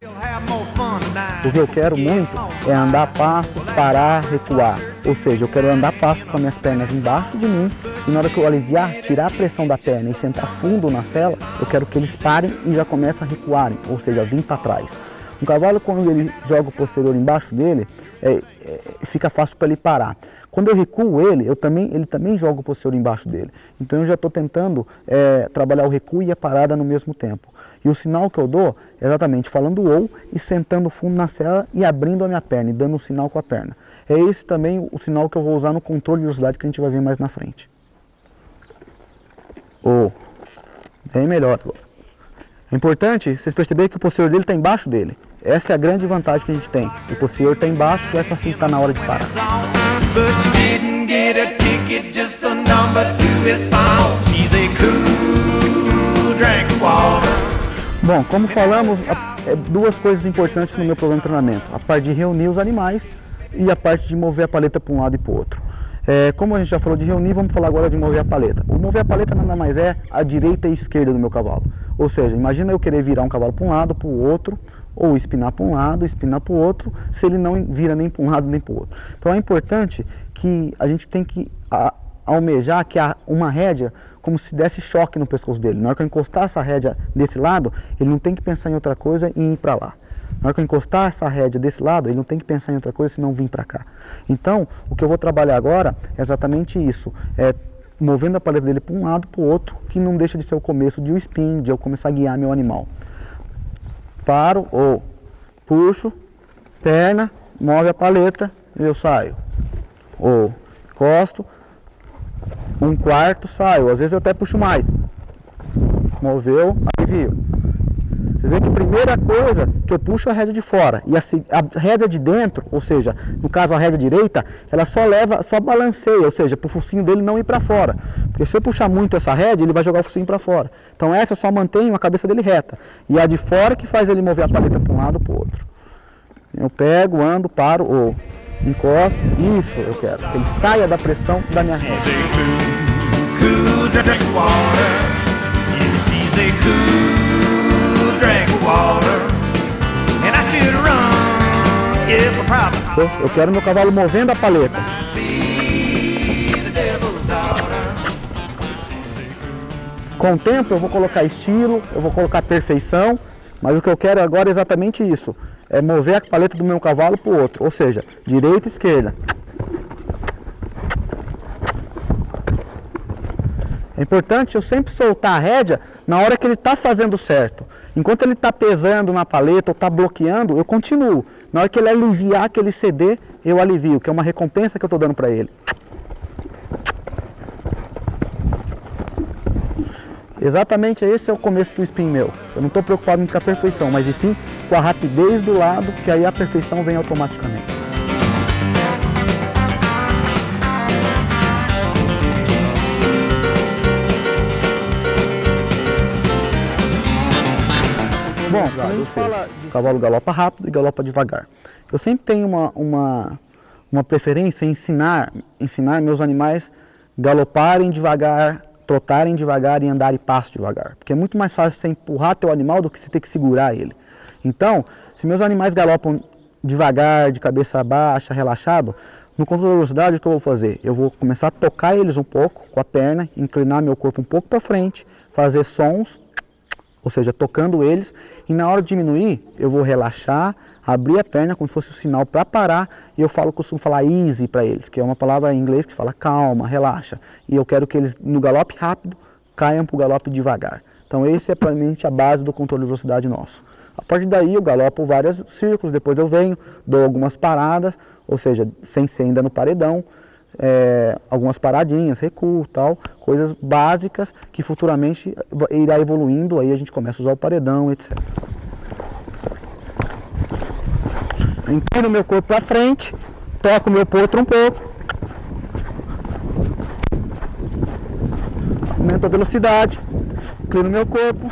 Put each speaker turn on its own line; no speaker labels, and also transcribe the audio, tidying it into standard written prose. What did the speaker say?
O que eu quero muito é andar passo, parar, recuar. Ou seja, eu quero andar passo com as minhas pernas embaixo de mim e na hora que eu aliviar, tirar a pressão da perna e sentar fundo na sela, eu quero que eles parem e já comecem a recuarem, ou seja, vir para trás. Um cavalo, quando ele joga o posterior embaixo dele, fica fácil para ele parar. Quando eu recuo ele também joga o posterior embaixo dele. Então eu já estou tentando trabalhar o recuo e a parada no mesmo tempo. E o sinal que eu dou é exatamente falando ou e sentando fundo na sela e abrindo a minha perna e dando um sinal com a perna. É esse também o sinal que eu vou usar no controle de velocidade que a gente vai ver mais na frente. Ou, bem melhor. É importante vocês perceberem que o posterior dele está embaixo dele. Essa é a grande vantagem que a gente tem. O posterior está embaixo, que vai facilitar na hora de parar. Bom, como falamos, duas coisas importantes no meu programa de treinamento. A parte de reunir os animais e a parte de mover a paleta para um lado e para o outro. Como a gente já falou de reunir, vamos falar agora de mover a paleta. O mover a paleta nada mais é a direita e a esquerda do meu cavalo. Ou seja, imagina eu querer virar um cavalo para um lado, para o outro, ou espinar para um lado, espinar para o outro, se ele não vira nem para um lado nem para o outro. Então é importante que a gente tem que almejar que uma rédea como se desse choque no pescoço dele. Na hora que eu encostar essa rédea desse lado, ele não tem que pensar em outra coisa e ir para lá. Na hora que eu encostar essa rédea desse lado, ele não tem que pensar em outra coisa senão vir para cá. Então, o que eu vou trabalhar agora é exatamente isso. Movendo a paleta dele para um lado para o outro, que não deixa de ser o começo de um spin, de eu começar a guiar meu animal. Paro, ou puxo, perna, move a paleta e eu saio. Ou encosto, um quarto, saio. Às vezes eu até puxo mais. Moveu, alivio. Você vê que a primeira coisa que eu puxo é a rédea de fora. E a rédea de dentro, ou seja, no caso a rédea direita, ela só balanceia, ou seja, para o focinho dele não ir para fora. Porque se eu puxar muito essa rédea, ele vai jogar o focinho para fora. Então essa só mantém a cabeça dele reta. E a de fora que faz ele mover a paleta para um lado ou para o outro. Eu pego, ando, paro, ou encosto. Isso eu quero, que ele saia da pressão da minha rédea. Eu quero meu cavalo movendo a paleta. Com o tempo eu vou colocar estilo, eu vou colocar perfeição, mas o que eu quero agora é exatamente isso. É mover a paleta do meu cavalo para o outro, ou seja, direita e esquerda. É importante eu sempre soltar a rédea na hora que ele está fazendo certo. Enquanto ele está pesando na paleta ou está bloqueando, eu continuo. Na hora que ele aliviar, que ele ceder, eu alivio, que é uma recompensa que eu estou dando para ele. Exatamente esse é o começo do spin meu. Eu não estou preocupado muito com a perfeição, mas e sim com a rapidez do lado, que aí a perfeição vem automaticamente. Bom, quando a gente fala o cavalo galopa rápido e galopa devagar. Eu sempre tenho uma preferência em ensinar meus animais galoparem devagar, trotarem devagar e andarem passo devagar. Porque é muito mais fácil você empurrar teu animal do que você ter que segurar ele. Então, se meus animais galopam devagar, de cabeça baixa, relaxado, no controle da velocidade o que eu vou fazer? Eu vou começar a tocar eles um pouco com a perna, inclinar meu corpo um pouco para frente, fazer sons, ou seja, tocando eles, e na hora de diminuir, eu vou relaxar, abrir a perna como se fosse o sinal para parar, e eu costumo falar easy para eles, que é uma palavra em inglês que fala calma, relaxa, e eu quero que eles no galope rápido caiam para o galope devagar. Então esse é praticamente a base do controle de velocidade nosso. A partir daí eu galopo vários círculos, depois eu venho, dou algumas paradas, ou seja, sem ser ainda no paredão, algumas paradinhas, recuo, tal, coisas básicas que futuramente irá evoluindo, aí a gente começa a usar o paredão, etc. Inclino meu corpo para frente, toco meu potro um pouco, aumento a velocidade, inclino meu corpo,